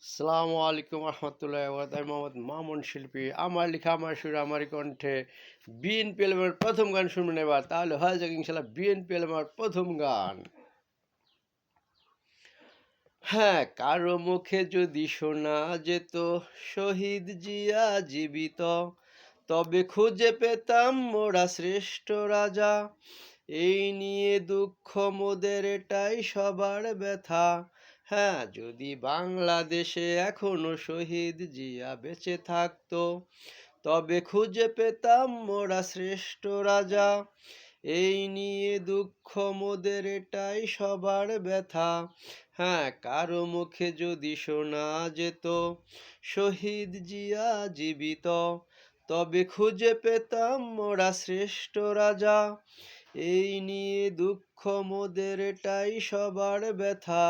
আসসালামু আলাইকুম রহমতুল্লাহ আমি মোহাম্মদ মামুন শিল্পী। আমার লেখা আমার সুর আমারই কণ্ঠে বিএনপি এলএমের প্রথম গান শুনবেন এবার, তাহলে হয়ে যাক ইনশাল্লাহ বিএনপি এলএমের প্রথম গান। হ্যাঁ, কারো মুখে যদি শোনা যেত শহীদ জিয়া জীবিত, তবে খুঁজে পেতাম মোরা শ্রেষ্ঠ রাজা। এই নিয়ে দুঃখ মোদের, এটাই সবার ব্যথা। হ্যাঁ, যদি বাংলাদেশে এখনো শহীদ জিয়া বেঁচে থাকতো, তবে খুঁজে পেতাম মোরা শ্রেষ্ঠ রাজা। এই নিয়ে দুঃখ মোদের, এটাই সবার ব্যথা। হ্যাঁ, কারো মুখে যদি শোনা যেত শহীদ জিয়া জীবিত, তবে খুঁজে পেতাম মোরা শ্রেষ্ঠ রাজা। এই নিয়ে দুঃখ মোদের, এটাই সবার ব্যথা।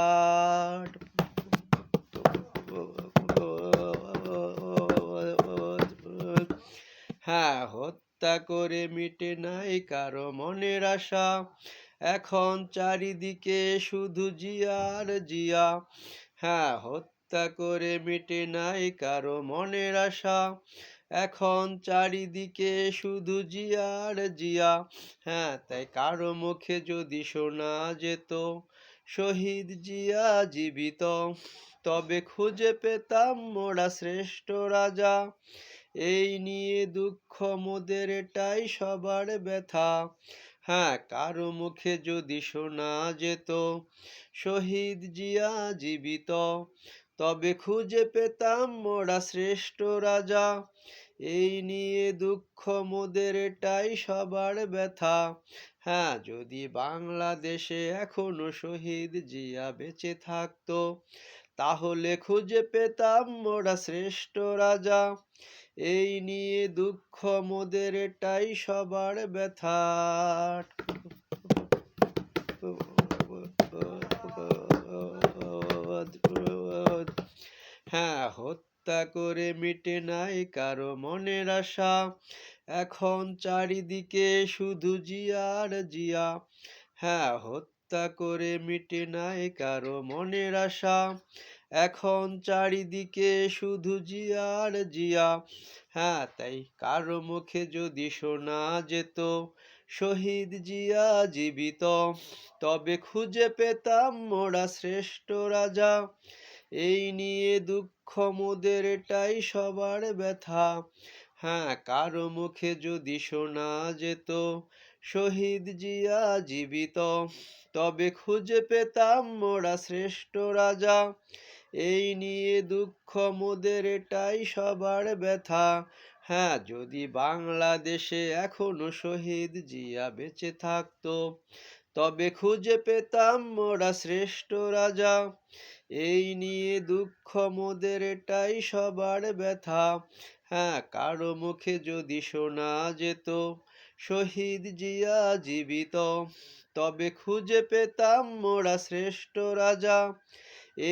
হ্যাঁ, হত্যা করে মিটে নাই কারো মনের আশা, এখন চারিদিকে শুধু জিয়ার জিয়া। হ্যাঁ, হত্যা করে মিটে নাই কারো মনের আশা, এখন চারিদিকে শুধু জিয়ার জিয়া। হ্যাঁ, তাই কারো মুখে যদি শোনা যেত শহীদ জিয়া জীবিত, তবে খুঁজে পেতাম মোরা শ্রেষ্ঠ রাজা। এই নিয়ে দুঃখ মোদের, এটাই সবার ব্যথা। হ্যাঁ, কারো মুখে যদি শোনা যেত শহীদ জিয়া জীবিত, তবে খুঁজে পেতাম মোরা শ্রেষ্ঠ রাজা। এই নিয়ে দুঃখ মোদের, এটাই সবার ব্যথা। হ্যাঁ, যদি বাংলাদেশে এখনো শহীদ জিয়া বেঁচে থাকতো, তাহলে খুঁজে পেতাম মোরা শ্রেষ্ঠ রাজা। এই নিয়ে দুঃখ মোদের, এটাই সবার ব্যথা। হ্যাঁ, হত্যা করে মিটে নাই কারো মনের আশা, এখন চারিদিকে শুধু জিয়ার জিয়া। হ্যাঁ, হত্যা করে মিটে নাই কারো মনের আশা, এখন চারিদিকে শুধু জিয়ার জিয়া। হ্যাঁ, তাই কারো মুখে যদি শোনা যেত শহীদ জিয়া জীবিত, তবে খুঁজে পেতাম মোরা শ্রেষ্ঠ রাজা। এই নিয়ে দুঃখ মোদের, এটাই সবার ব্যথা। হ্যাঁ, কারো মুখে যদি শোনা যেত শহীদ জিয়া জীবিত, তবে খুঁজে পেতাম মোরা শ্রেষ্ঠ রাজা। এই নিয়ে দুঃখ মোদের, এটাই সবার ব্যথা। হ্যাঁ, যদি বাংলাদেশে এখনো শহীদ জিয়া বেঁচে থাকতো, তবে খুঁজে পেতাম মোরা শ্রেষ্ঠ রাজা। এই নিয়ে দুঃখ মোদের, এটাই সবার ব্যথা। হ্যাঁ, কারো মুখে যদি শোনা যেত শহীদ জিয়া জীবিত, তবে খুঁজে পেতাম মোরা শ্রেষ্ঠ রাজা।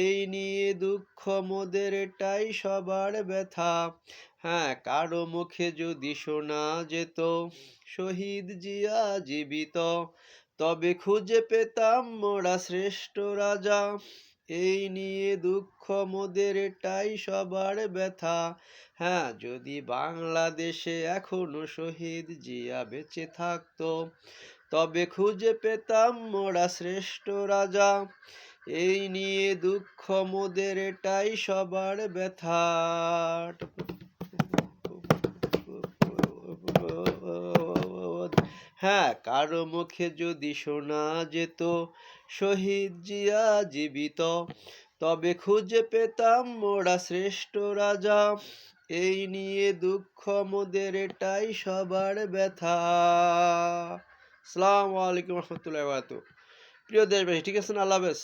এই নিয়ে দুঃখ মোদের, এটাই সবার ব্যথা। হ্যাঁ, কারো মুখে যদি শোনা যেত শহীদ জিয়া জীবিত, তবে খুঁজে পেতাম মোরা শ্রেষ্ঠ রাজা। এই নিয়ে দুঃখ মোদের, এটাই সবার ব্যথা। হ্যাঁ, যদি বাংলাদেশে এখনো শহীদ জিয়া বেঁচে থাকতো, তবে খুঁজে পেতাম মোরা শ্রেষ্ঠ রাজা। এই নিয়ে দুঃখ মোদের, এটাই সবার ব্যথা। হ্যাঁ, কারো মুখে যদি শোনা যেত শহীদ জিয়া জীবিত, তবে খুঁজে পেতাম মোরা শ্রেষ্ঠ রাজা। এই নিয়ে দুঃখ মোদের, এটাই সবার ব্যথা। আসসালামু আলাইকুম রহমতুল্লাহ। প্রিয় দেশবাসী, ঠিক আছে না? আল্লাহ হাফেজ।